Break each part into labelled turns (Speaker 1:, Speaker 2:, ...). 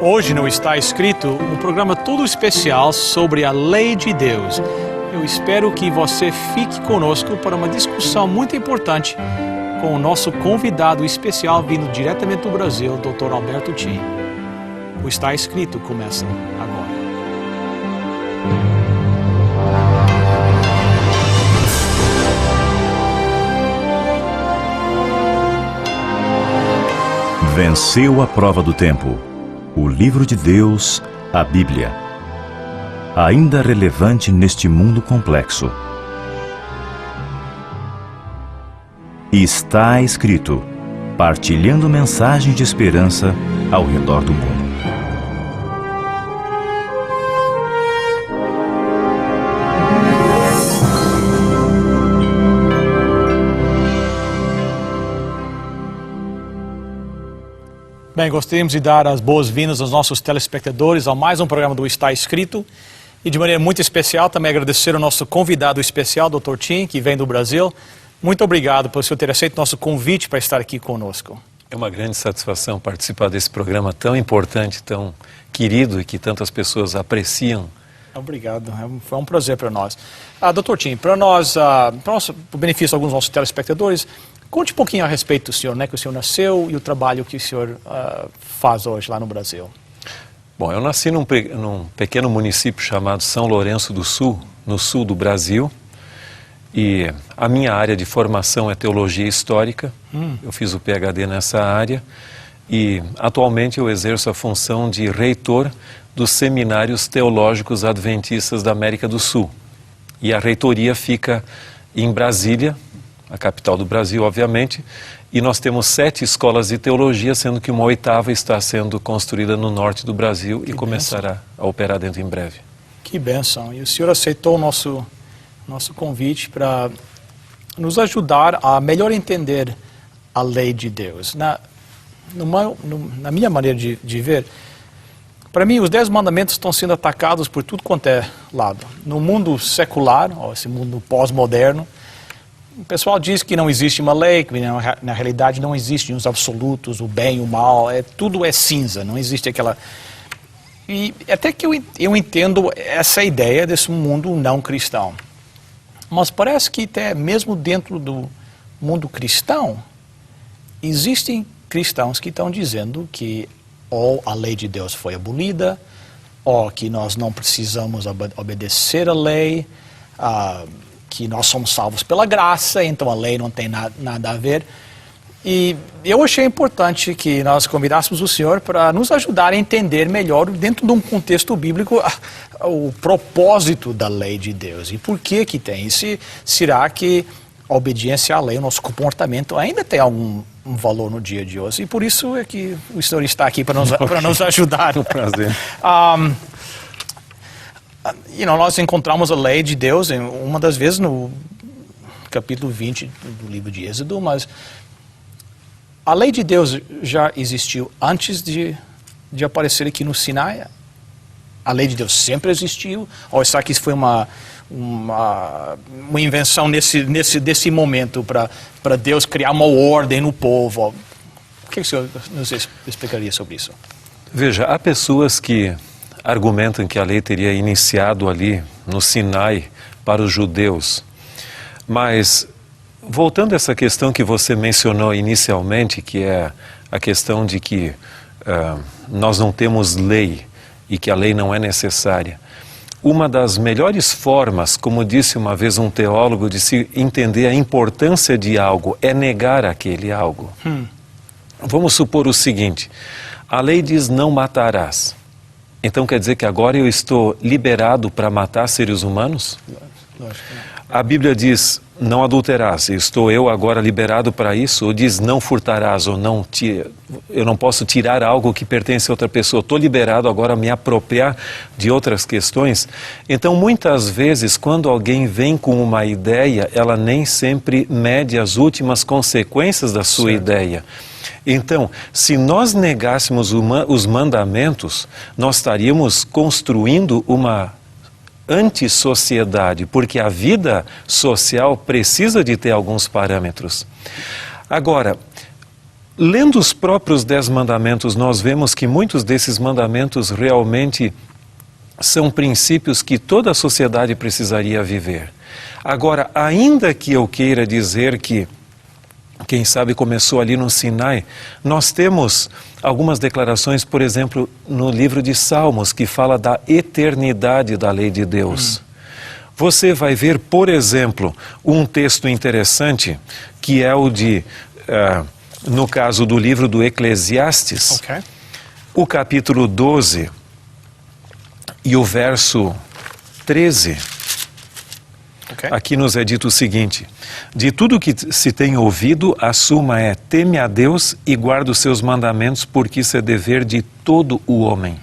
Speaker 1: Hoje não está escrito um programa todo especial sobre a lei de Deus. Eu espero que você fique conosco para uma discussão muito importante com o nosso convidado especial vindo diretamente do Brasil, Dr. Alberto Chin. O Está Escrito começa agora.
Speaker 2: Venceu a prova do tempo. O livro de Deus, a Bíblia. Ainda relevante neste mundo complexo. Está escrito, partilhando mensagens de esperança ao redor do mundo.
Speaker 1: Bem, gostaríamos de dar as boas-vindas aos nossos telespectadores a mais um programa do Está Escrito. E de maneira muito especial também agradecer ao nosso convidado especial, Dr. Chin, que vem do Brasil. Muito obrigado por o senhor ter aceito nosso convite para estar aqui conosco.
Speaker 3: É uma grande satisfação participar desse programa tão importante, tão querido e que tantas pessoas apreciam.
Speaker 1: Obrigado, foi um prazer para nós. Dr. Chin, para nós, para o benefício de alguns dos nossos telespectadores, conte um pouquinho a respeito do senhor, né, que o senhor nasceu e o trabalho que o senhor faz hoje lá no Brasil.
Speaker 3: Bom, eu nasci num pequeno município chamado São Lourenço do Sul, no sul do Brasil, e a minha área de formação é teologia histórica. Eu fiz o PhD nessa área e atualmente eu exerço a função de reitor dos Seminários Teológicos Adventistas da América do Sul. E a reitoria fica em Brasília, a capital do Brasil, obviamente, e nós temos 7 escolas de teologia, sendo que uma 8ª está sendo construída no norte do Brasil e começará a operar dentro em breve. Que
Speaker 1: bênção! E o senhor aceitou o nosso convite para nos ajudar a melhor entender a lei de Deus. Na minha maneira de ver, para mim os 10 mandamentos estão sendo atacados por tudo quanto é lado. No mundo secular, ou esse mundo pós-moderno, o pessoal diz que não existe uma lei, que na realidade não existem os absolutos, o bem e o mal, tudo é cinza, não existe aquela... E até que eu entendo essa ideia desse mundo não cristão. Mas parece que até mesmo dentro do mundo cristão, existem cristãos que estão dizendo que ou a lei de Deus foi abolida, ou que nós não precisamos obedecer a lei, que nós somos salvos pela graça, então a lei não tem nada a ver. E eu achei importante que nós convidássemos o senhor para nos ajudar a entender melhor, dentro de um contexto bíblico, o propósito da lei de Deus. E por que tem? E será que a obediência à lei, o nosso comportamento, ainda tem algum valor no dia de hoje? E por isso é que o senhor está aqui para nos ajudar.
Speaker 3: É um prazer.
Speaker 1: Nós encontramos a lei de Deus uma das vezes no capítulo 20 do livro de Êxodo, mas a lei de Deus já existiu antes de aparecer aqui no Sinai? A lei de Deus sempre existiu? Ou será que isso foi uma invenção desse momento para Deus criar uma ordem no povo? O que o senhor nos explicaria sobre isso?
Speaker 3: Veja, há pessoas que argumentam que a lei teria iniciado ali no Sinai para os judeus. Mas, voltando a essa questão que você mencionou inicialmente, que é a questão de que nós não temos lei e que a lei não é necessária. Uma das melhores formas, como disse uma vez um teólogo, de se entender a importância de algo é negar aquele algo. Vamos supor o seguinte, a lei diz não matarás. Então quer dizer que agora eu estou liberado para matar seres humanos?
Speaker 1: Lógico.
Speaker 3: A Bíblia diz não adulterarás. Estou eu agora liberado para isso? Ou diz não furtarás? Ou eu não posso tirar algo que pertence a outra pessoa. Estou liberado agora a me apropriar de outras questões? Então muitas vezes quando alguém vem com uma ideia, ela nem sempre mede as últimas consequências da sua ideia. Então, se nós negássemos os mandamentos, nós estaríamos construindo uma antissociedade, porque a vida social precisa de ter alguns parâmetros. Agora, lendo os próprios 10 mandamentos, nós vemos que muitos desses mandamentos realmente são princípios que toda a sociedade precisaria viver. Agora, ainda que eu queira dizer que, quem sabe começou ali no Sinai, nós temos algumas declarações, por exemplo, no livro de Salmos, que fala da eternidade da lei de Deus. Você vai ver, por exemplo, um texto interessante, que é o de, no caso do livro do Eclesiastes, o capítulo 12 e o verso 13. Aqui nos é dito o seguinte: de tudo que se tem ouvido, a suma é: teme a Deus e guarda os seus mandamentos, porque isso é dever de todo o homem.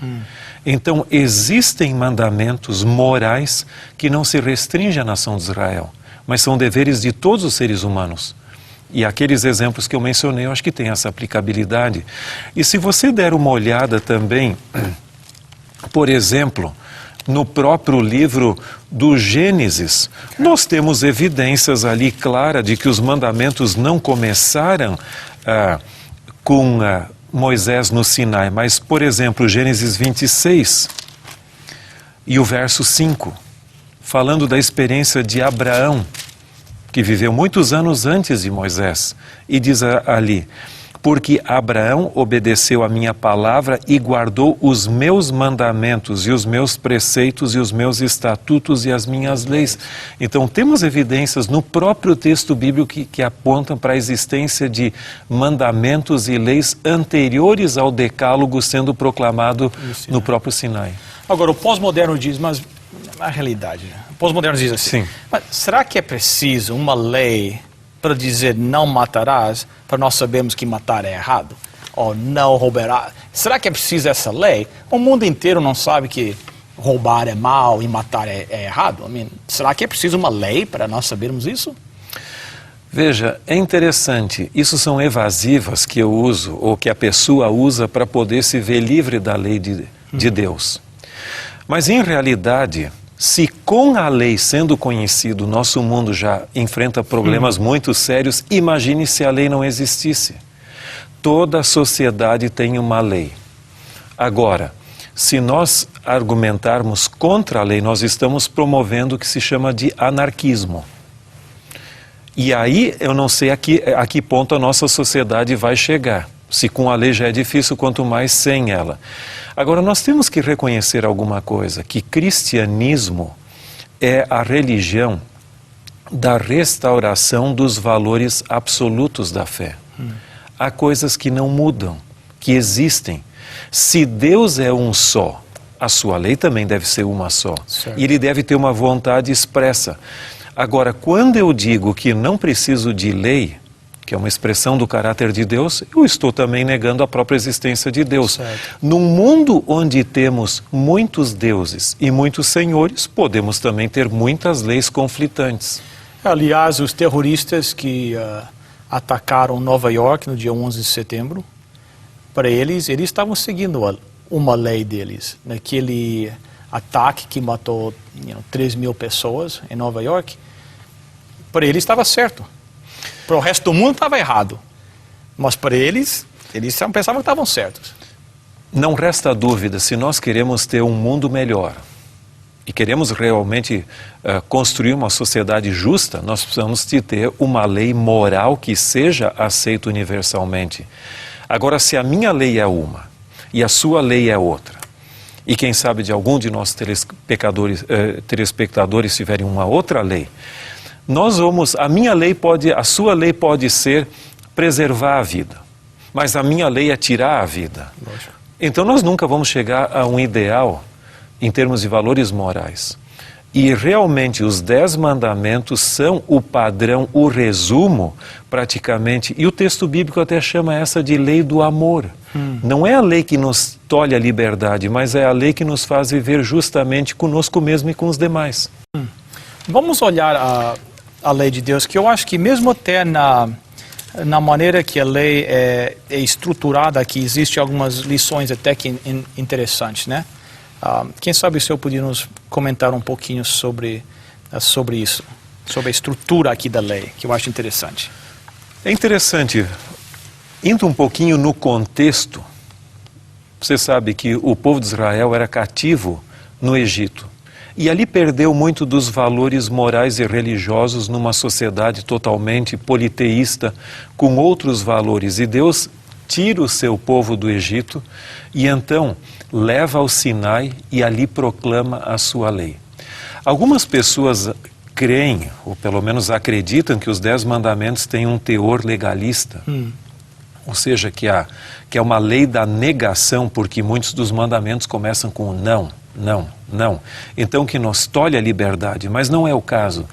Speaker 3: Então, existem mandamentos morais que não se restringem à nação de Israel, mas são deveres de todos os seres humanos. E aqueles exemplos que eu mencionei, eu acho que tem essa aplicabilidade. E se você der uma olhada também, por exemplo, no próprio livro do Gênesis, nós temos evidências ali claras de que os mandamentos não começaram com Moisés no Sinai, mas, por exemplo, Gênesis 26 e o verso 5, falando da experiência de Abraão, que viveu muitos anos antes de Moisés, e diz ali: porque Abraão obedeceu a minha palavra e guardou os meus mandamentos e os meus preceitos e os meus estatutos e as minhas leis. Então temos evidências no próprio texto bíblico que apontam para a existência de mandamentos e leis anteriores ao decálogo sendo proclamado no próprio Sinai.
Speaker 1: Agora, o pós-moderno diz, mas na realidade, o pós-moderno diz assim, mas será que é preciso uma lei para dizer não matarás, para nós sabermos que matar é errado? Ou não roubarás? Será que é preciso essa lei? O mundo inteiro não sabe que roubar é mal e matar é errado? Será que é preciso uma lei para nós sabermos isso?
Speaker 3: Veja, é interessante, isso são evasivas que eu uso, ou que a pessoa usa para poder se ver livre da lei de Deus. Mas em realidade, se com a lei sendo conhecido, nosso mundo já enfrenta problemas muito sérios, imagine se a lei não existisse. Toda a sociedade tem uma lei. Agora, se nós argumentarmos contra a lei, nós estamos promovendo o que se chama de anarquismo. E aí, eu não sei a que ponto a nossa sociedade vai chegar. Se com a lei já é difícil, quanto mais sem ela. Agora, nós temos que reconhecer alguma coisa, que cristianismo é a religião da restauração dos valores absolutos da fé. Há coisas que não mudam, que existem. Se Deus é um só, a sua lei também deve ser uma só. Certo. E ele deve ter uma vontade expressa. Agora, quando eu digo que não preciso de lei, que é uma expressão do caráter de Deus, eu estou também negando a própria existência de Deus. Certo. Num mundo onde temos muitos deuses e muitos senhores, podemos também ter muitas leis conflitantes.
Speaker 1: Aliás, os terroristas que atacaram Nova York no dia 11 de setembro, para eles estavam seguindo uma lei deles. Naquele ataque que matou 3.000 pessoas em Nova York, para eles estava certo. Para o resto do mundo estava errado. Mas para eles pensavam que estavam certos.
Speaker 3: Não resta dúvida, se nós queremos ter um mundo melhor e queremos realmente construir uma sociedade justa, nós precisamos de ter uma lei moral que seja aceita universalmente. Agora, se a minha lei é uma e a sua lei é outra, e quem sabe de algum de nossos telespectadores tiverem uma outra lei, a sua lei pode ser preservar a vida, mas a minha lei é tirar a vida. Lógico. Então nós nunca vamos chegar a um ideal em termos de valores morais. E realmente os 10 mandamentos são o padrão, o resumo praticamente, e o texto bíblico até chama essa de lei do amor. Não é a lei que nos tolhe a liberdade, mas é a lei que nos faz viver justamente conosco mesmo e com os demais.
Speaker 1: Vamos olhar a lei de Deus, que eu acho que mesmo até na maneira que a lei é estruturada aqui, existem algumas lições até que interessantes, né? Quem sabe o senhor podia nos comentar um pouquinho sobre isso, sobre a estrutura aqui da lei, que eu acho interessante.
Speaker 3: É interessante. Indo um pouquinho no contexto, você sabe que o povo de Israel era cativo no Egito. E ali perdeu muito dos valores morais e religiosos numa sociedade totalmente politeísta, com outros valores. E Deus tira o seu povo do Egito e então leva ao Sinai e ali proclama a sua lei. Algumas pessoas creem, ou pelo menos acreditam, que os 10 mandamentos têm um teor legalista. Ou seja, que é uma lei da negação, porque muitos dos mandamentos começam com não, não, não. Então que nos tolhe a liberdade, mas não é o caso.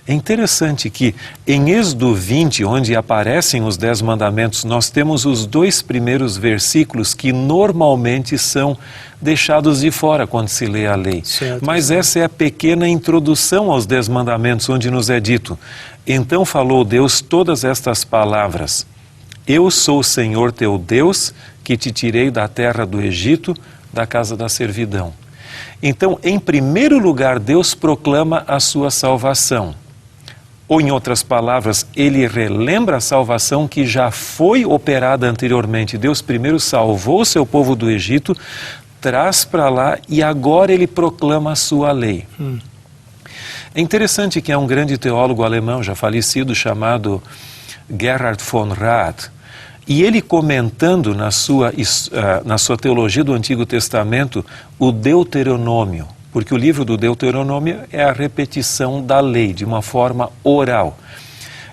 Speaker 3: É interessante que em Êxodo 20, onde aparecem os 10 mandamentos, nós temos os 2 primeiros versículos que normalmente são deixados de fora quando se lê a lei.
Speaker 1: Certo.
Speaker 3: Mas essa é a pequena introdução aos 10 mandamentos, onde nos é dito: então falou Deus todas estas palavras: eu sou o Senhor teu Deus, que te tirei da terra do Egito, da casa da servidão. Então, em primeiro lugar, Deus proclama a sua salvação. Ou, em outras palavras, ele relembra a salvação que já foi operada anteriormente. Deus primeiro salvou o seu povo do Egito, traz para lá e agora ele proclama a sua lei. É interessante que há um grande teólogo alemão já falecido chamado Gerhard von Rath, e ele comentando na sua teologia do Antigo Testamento o Deuteronômio, porque o livro do Deuteronômio é a repetição da lei de uma forma oral.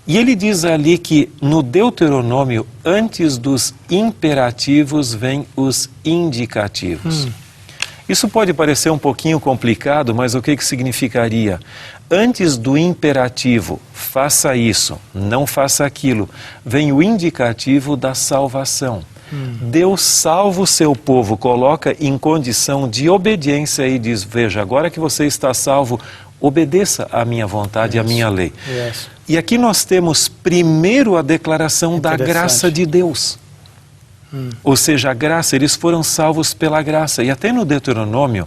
Speaker 3: E ele diz ali que no Deuteronômio, antes dos imperativos, vêm os indicativos. Isso pode parecer um pouquinho complicado, mas o que significaria? Antes do imperativo, faça isso, não faça aquilo, vem o indicativo da salvação. Deus salva o seu povo, coloca em condição de obediência e diz: veja, agora que você está salvo, obedeça à minha vontade, à minha lei. E aqui nós temos primeiro a declaração da graça de Deus. Ou seja, a graça, eles foram salvos pela graça. E até no Deuteronômio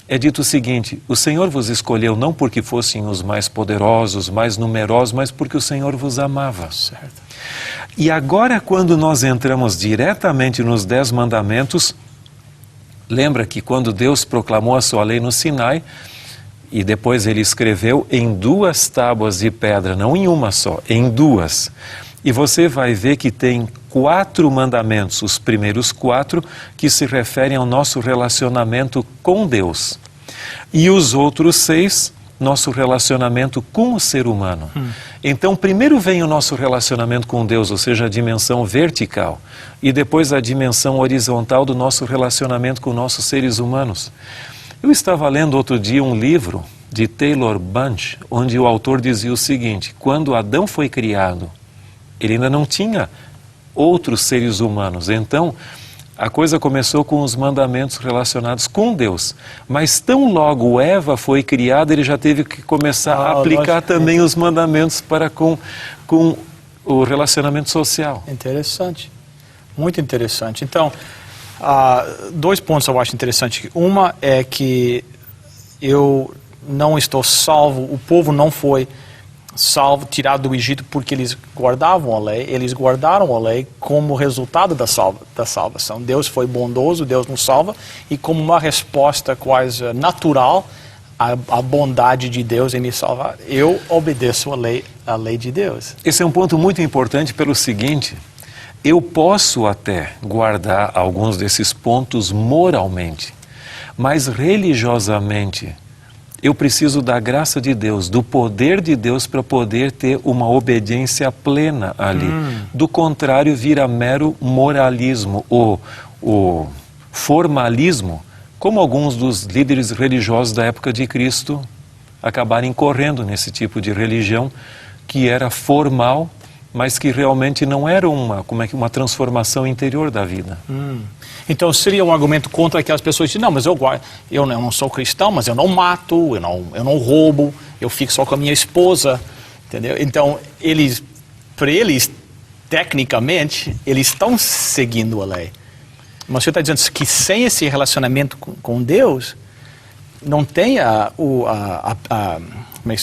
Speaker 3: é dito o seguinte: o Senhor vos escolheu não porque fossem os mais poderosos, mais numerosos, mas porque o Senhor vos amava.
Speaker 1: Certo.
Speaker 3: E agora, quando nós entramos diretamente nos 10 mandamentos, lembra que quando Deus proclamou a sua lei no Sinai, e depois ele escreveu em 2 tábuas de pedra, não em uma só, em 2. E você vai ver que tem 4 mandamentos, os primeiros 4, que se referem ao nosso relacionamento com Deus. E os outros 6, nosso relacionamento com o ser humano. Então, primeiro vem o nosso relacionamento com Deus, ou seja, a dimensão vertical, e depois a dimensão horizontal do nosso relacionamento com nossos seres humanos. Eu estava lendo outro dia um livro de Taylor Bunch, onde o autor dizia o seguinte: quando Adão foi criado, ele ainda não tinha outros seres humanos. Então, a coisa começou com os mandamentos relacionados com Deus. Mas tão logo Eva foi criada, ele já teve que começar a aplicar também os mandamentos para com o relacionamento social.
Speaker 1: Interessante. Muito interessante. Então, 2 pontos eu acho interessante. Uma é que eu não estou salvo, o povo não foi salvo, tirado do Egito porque eles guardavam a lei, eles guardaram a lei como resultado da salvação. Deus foi bondoso, Deus nos salva, e como uma resposta quase natural à bondade de Deus em me salvar, eu obedeço a lei de Deus.
Speaker 3: Esse é um ponto muito importante pelo seguinte: eu posso até guardar alguns desses pontos moralmente, mas religiosamente eu preciso da graça de Deus, do poder de Deus para poder ter uma obediência plena ali. Do contrário, vira mero moralismo, o formalismo, como alguns dos líderes religiosos da época de Cristo acabaram incorrendo nesse tipo de religião que era formal, mas que realmente não era uma transformação interior da vida.
Speaker 1: Então seria um argumento contra aquelas pessoas que dizem: não, mas eu não sou cristão, mas eu não mato, eu não roubo, eu fico só com a minha esposa, entendeu? Então, para eles, tecnicamente, eles estão seguindo a lei. Mas você está dizendo que sem esse relacionamento com Deus, não tem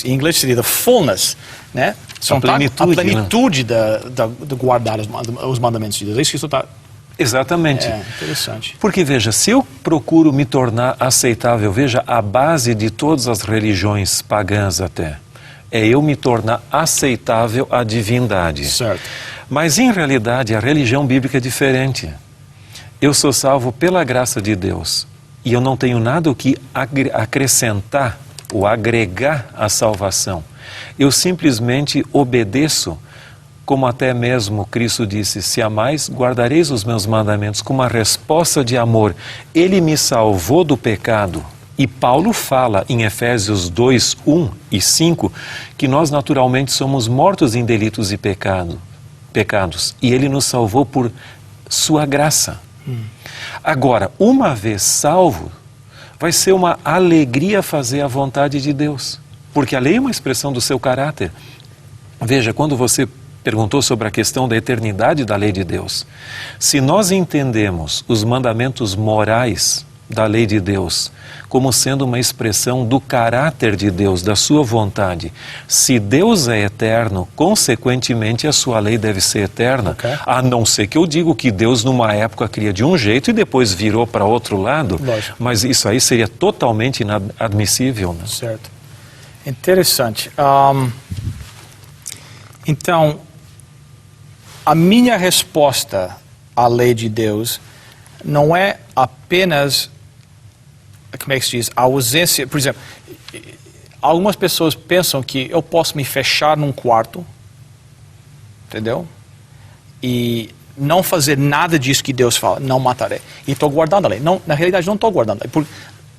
Speaker 1: em inglês seria the fullness, né? São
Speaker 3: a plenitude,
Speaker 1: de guardar os mandamentos de Deus. É isso que isso está...
Speaker 3: Exatamente.
Speaker 1: É interessante.
Speaker 3: Porque, veja, se eu procuro me tornar aceitável, veja, a base de todas as religiões pagãs até, é eu me tornar aceitável à divindade.
Speaker 1: Certo.
Speaker 3: Mas, em realidade, a religião bíblica é diferente. Eu sou salvo pela graça de Deus e eu não tenho nada o que acrescentar ou agregar à salvação. Eu simplesmente obedeço, como até mesmo Cristo disse, se amais, guardareis os meus mandamentos, como uma resposta de amor. Ele me salvou do pecado. E Paulo fala em Efésios 2, 1 e 5, que nós naturalmente somos mortos em delitos e pecados. E ele nos salvou por sua graça. Agora, uma vez salvo, vai ser uma alegria fazer a vontade de Deus. Porque a lei é uma expressão do seu caráter. Veja, quando você perguntou sobre a questão da eternidade da lei de Deus. Se nós entendemos os mandamentos morais da lei de Deus como sendo uma expressão do caráter de Deus, da sua vontade, se Deus é eterno, consequentemente a sua lei deve ser eterna, a não ser que eu digo que Deus numa época cria de um jeito e depois virou para outro lado.
Speaker 1: Lógico.
Speaker 3: Mas isso aí seria totalmente inadmissível, né?
Speaker 1: Certo. Interessante. Então, a minha resposta à lei de Deus não é apenas, como é que se diz, a ausência. Por exemplo, algumas pessoas pensam que eu posso me fechar num quarto, entendeu? E não fazer nada disso que Deus fala, não matarei. E estou guardando a lei. Não, na realidade, não estou guardando a lei. Porque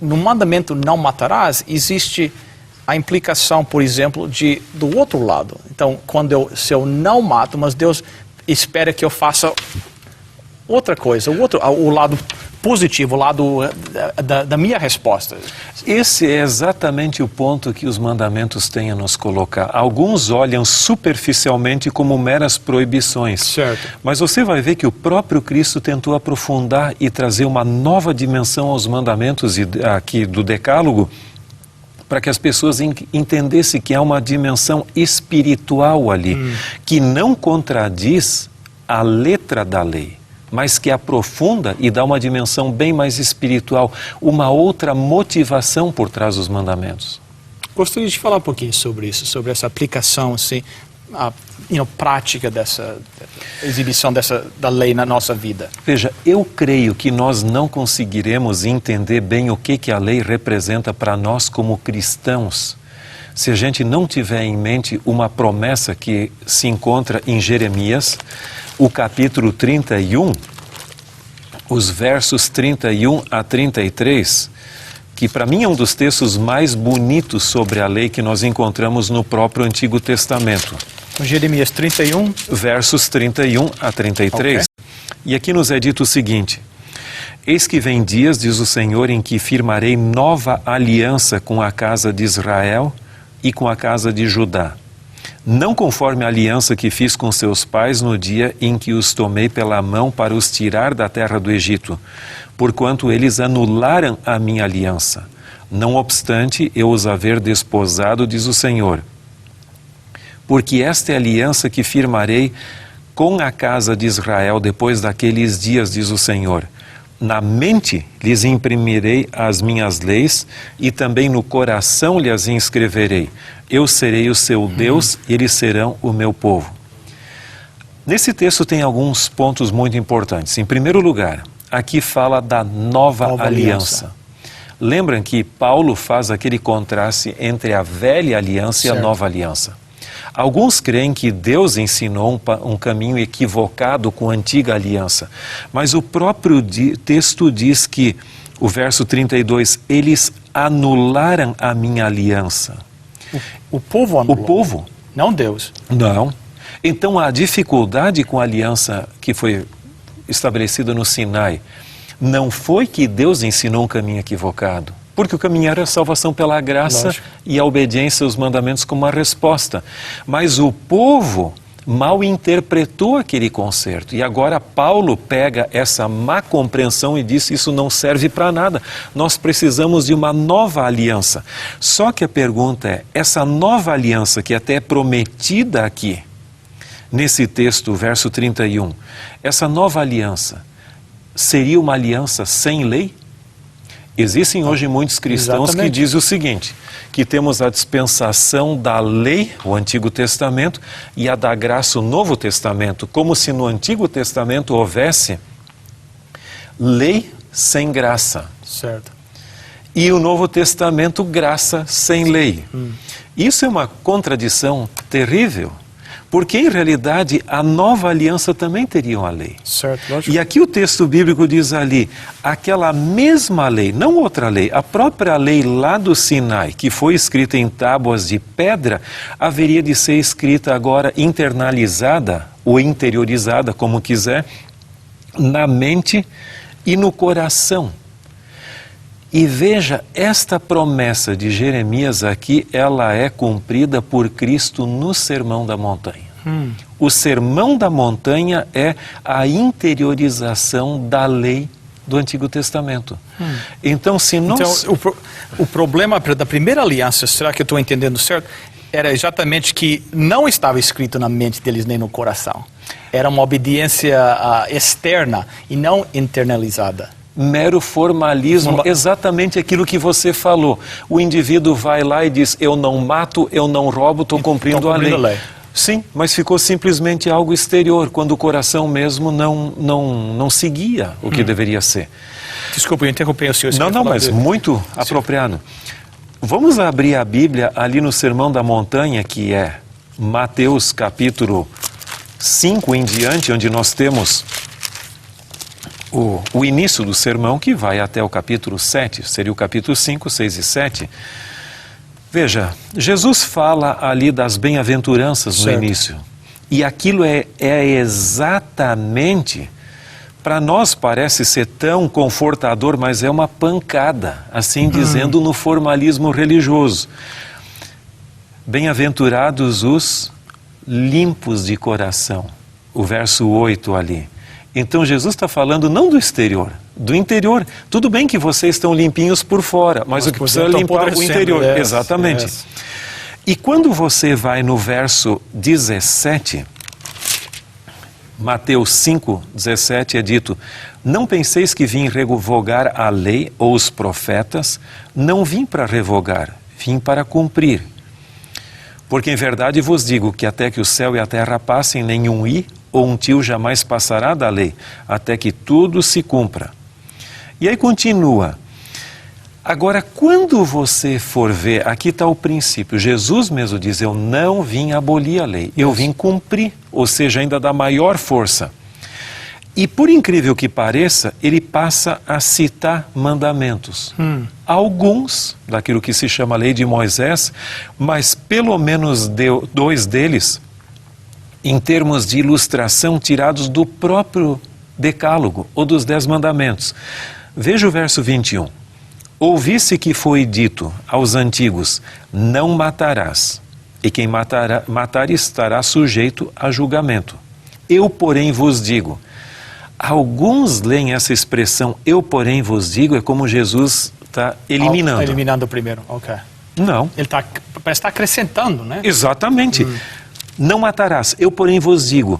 Speaker 1: no mandamento não matarás, existe a implicação, por exemplo, do outro lado. Então, se eu não mato, mas Deus espera que eu faça outra coisa, o lado positivo, o lado da minha resposta.
Speaker 3: Esse é exatamente o ponto que os mandamentos têm a nos colocar. Alguns olham superficialmente como meras proibições.
Speaker 1: Certo.
Speaker 3: Mas você vai ver que o próprio Cristo tentou aprofundar e trazer uma nova dimensão aos mandamentos aqui do Decálogo, para que as pessoas entendessem que há uma dimensão espiritual ali, que não contradiz a letra da lei, mas que aprofunda e dá uma dimensão bem mais espiritual, uma outra motivação por trás dos mandamentos.
Speaker 1: Gostaria de falar um pouquinho sobre isso, sobre essa aplicação assim, prática dessa exibição da lei na nossa vida.
Speaker 3: Veja, eu creio que nós não conseguiremos entender bem o que a lei representa para nós como cristãos, se a gente não tiver em mente uma promessa que se encontra em Jeremias, o capítulo 31, os versos 31 a 33, que para mim é um dos textos mais bonitos sobre a lei que nós encontramos no próprio Antigo Testamento.
Speaker 1: Jeremias 31.
Speaker 3: Versos 31 a 33. Okay. E aqui nos é dito o seguinte: eis que vem dias, diz o Senhor, em que firmarei nova aliança com a casa de Israel e com a casa de Judá. Não conforme a aliança que fiz com seus pais no dia em que os tomei pela mão para os tirar da terra do Egito, porquanto eles anularam a minha aliança. Não obstante eu os haver desposado, diz o Senhor. Porque esta é a aliança que firmarei com a casa de Israel depois daqueles dias, diz o Senhor. Na mente lhes imprimirei as minhas leis e também no coração lhes inscreverei. Eu serei o seu Deus e eles serão o meu povo. Nesse texto tem alguns pontos muito importantes. Em primeiro lugar, aqui fala da nova aliança. Lembram que Paulo faz aquele contraste entre a velha aliança e a nova aliança. Alguns creem que Deus ensinou um caminho equivocado com a antiga aliança, mas o próprio texto diz que, o verso 32, eles anularam a minha aliança.
Speaker 1: O povo anulou.
Speaker 3: O povo.
Speaker 1: Não Deus.
Speaker 3: Não. Então a dificuldade com a aliança que foi estabelecida no Sinai não foi que Deus ensinou um caminho equivocado. Porque o caminho era a salvação pela graça. Lógico. E a obediência aos mandamentos como uma resposta. Mas o povo mal interpretou aquele concerto. E agora Paulo pega essa má compreensão e diz: isso não serve para nada. Nós precisamos de uma nova aliança. Só que a pergunta é, essa nova aliança que até é prometida aqui, nesse texto, verso 31, essa nova aliança seria uma aliança sem lei? Existem hoje muitos cristãos que dizem o seguinte, que temos a dispensação da lei, o Antigo Testamento, e a da graça, o Novo Testamento, como se no Antigo Testamento houvesse lei sem graça.
Speaker 1: Certo.
Speaker 3: E o Novo Testamento, graça sem lei. Isso é uma contradição terrível, porque em realidade a nova aliança também teria uma lei.
Speaker 1: Certo, lógico.
Speaker 3: E aqui o texto bíblico diz ali, aquela mesma lei, não outra lei, a própria lei lá do Sinai, que foi escrita em tábuas de pedra, haveria de ser escrita agora internalizada ou interiorizada, como quiser, na mente e no coração. E veja, esta promessa de Jeremias aqui, ela é cumprida por Cristo no Sermão da Montanha. O Sermão da Montanha é a interiorização da lei do Antigo Testamento. Então, se nós...
Speaker 1: Então, o problema da primeira aliança, será que eu estou entendendo certo? Era exatamente que não estava escrito na mente deles nem no coração. Era uma obediência externa e não internalizada.
Speaker 3: Mero formalismo, exatamente aquilo que você falou. O indivíduo vai lá e diz, eu não mato, eu não roubo, estou cumprindo a lei. Sim, mas ficou simplesmente algo exterior, quando o coração mesmo não seguia o que deveria ser.
Speaker 1: Desculpa, eu interrompi o senhor.
Speaker 3: Não, mas muito apropriado. Vamos abrir a Bíblia ali no Sermão da Montanha, que é Mateus capítulo 5 em diante, onde nós temos o início do sermão, que vai até o capítulo 7, seria o capítulo 5, 6 e 7. Veja, Jesus fala ali das bem-aventuranças no início. E aquilo é exatamente, para nós parece ser tão confortador, mas é uma pancada, assim dizendo, no formalismo religioso. Bem-aventurados os limpos de coração, o verso 8 ali. Então Jesus está falando não do exterior, do interior. Tudo bem que vocês estão limpinhos por fora, mas o que precisa é limpar o interior. Exatamente. E quando você vai no verso 17, Mateus 5, 17 é dito, não penseis que vim revogar a lei ou os profetas, não vim para revogar, vim para cumprir. Porque em verdade vos digo que até que o céu e a terra passem, nenhum i ou um tio jamais passará da lei, até que tudo se cumpra. E aí continua. Agora, quando você for ver, aqui está o princípio. Jesus mesmo diz, eu não vim abolir a lei, eu vim cumprir, ou seja, ainda dá maior força. E por incrível que pareça, ele passa a citar mandamentos. Alguns, daquilo que se chama lei de Moisés, mas pelo menos dois deles, em termos de ilustração, tirados do próprio decálogo, ou dos 10 mandamentos. Veja o verso 21. Ouvisse que foi dito aos antigos, não matarás, e quem matar estará sujeito a julgamento. Eu, porém, vos digo. Alguns leem essa expressão, eu, porém, vos digo, é como Jesus está eliminando.
Speaker 1: Eliminando o primeiro, ok.
Speaker 3: Não.
Speaker 1: Ele parece estar acrescentando, né?
Speaker 3: Exatamente. Não matarás, eu, porém, vos digo,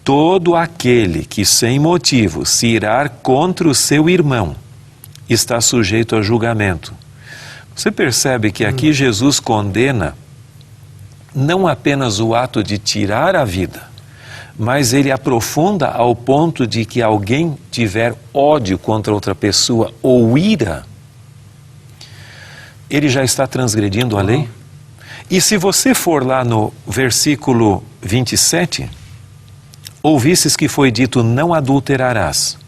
Speaker 3: todo aquele que sem motivo se irar contra o seu irmão está sujeito a julgamento. Você percebe que aqui Jesus condena não apenas o ato de tirar a vida, mas ele aprofunda ao ponto de que alguém tiver ódio contra outra pessoa ou ira, ele já está transgredindo a lei? E se você for lá no versículo 27, ouvisses que foi dito, não adulterarás.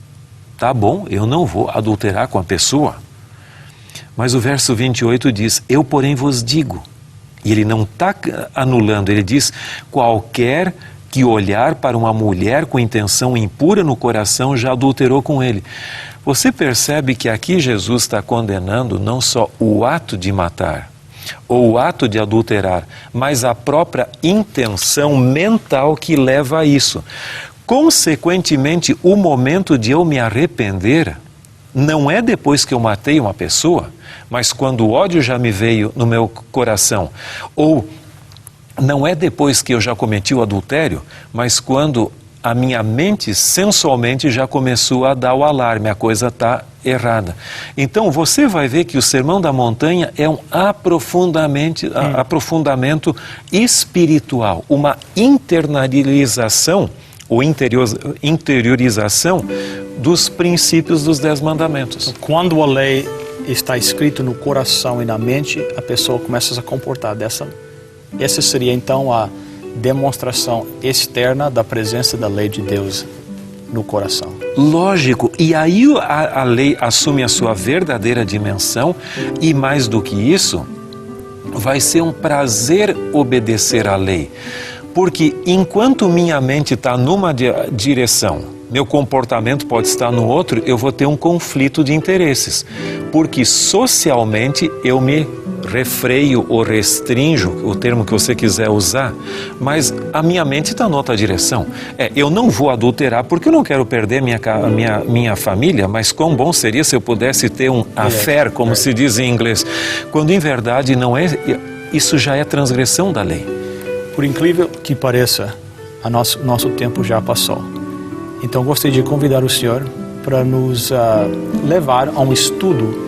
Speaker 3: Tá bom, eu não vou adulterar com a pessoa. Mas o verso 28 diz, eu porém vos digo. E ele não está anulando, ele diz, qualquer que olhar para uma mulher com intenção impura no coração já adulterou com ele. Você percebe que aqui Jesus está condenando não só o ato de matar, ou o ato de adulterar, mas a própria intenção mental que leva a isso. Consequentemente, o momento de eu me arrepender não é depois que eu matei uma pessoa, mas quando o ódio já me veio no meu coração, ou não é depois que eu já cometi o adultério, mas quando a minha mente sensualmente já começou a dar o alarme, a coisa está errada. Então você vai ver que o Sermão da Montanha é um aprofundamento espiritual, uma internalização ou interiorização dos princípios dos 10 mandamentos.
Speaker 1: Quando a lei está escrita no coração e na mente, a pessoa começa a se comportar dessa. Essa seria então a demonstração externa da presença da lei de Deus no coração.
Speaker 3: Lógico, e aí a lei assume a sua verdadeira dimensão e mais do que isso, vai ser um prazer obedecer à lei. Porque enquanto minha mente está numa direção, meu comportamento pode estar no outro, eu vou ter um conflito de interesses. Porque socialmente eu me refreio ou restrinjo, o termo que você quiser usar, mas a minha mente está noutra direção. Eu não vou adulterar porque eu não quero perder minha família, mas quão bom seria se eu pudesse ter um affair, como se diz em inglês, quando em verdade não é, isso já é transgressão da lei.
Speaker 1: Por incrível que pareça, nosso tempo já passou. Então gostaria de convidar o senhor para nos levar a um estudo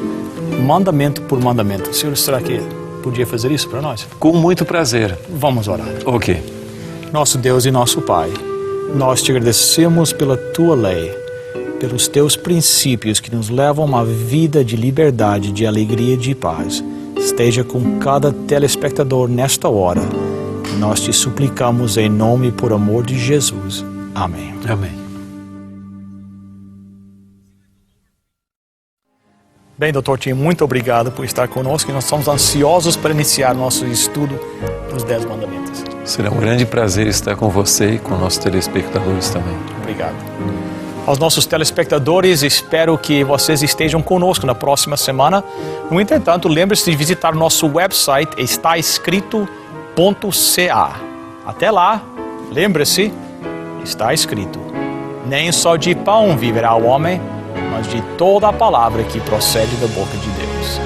Speaker 1: mandamento por mandamento. O senhor, será que podia fazer isso para nós?
Speaker 3: Com muito prazer.
Speaker 1: Vamos orar.
Speaker 3: Ok.
Speaker 1: Nosso Deus e nosso Pai, nós te agradecemos pela tua lei, pelos teus princípios que nos levam a uma vida de liberdade, de alegria e de paz. Esteja com cada telespectador nesta hora. Nós te suplicamos em nome e por amor de Jesus. Amém.
Speaker 3: Amém.
Speaker 1: Bem, Dr. Tim, muito obrigado por estar conosco e nós estamos ansiosos para iniciar nosso estudo dos 10 mandamentos.
Speaker 3: Será um grande prazer estar com você e com nossos telespectadores também.
Speaker 1: Obrigado. Aos nossos telespectadores, espero que vocês estejam conosco na próxima semana. No entretanto, lembre-se de visitar nosso website, estaescrito.ca. Até lá, lembre-se, está escrito: nem só de pão viverá o homem, mas de toda a palavra que procede da boca de Deus.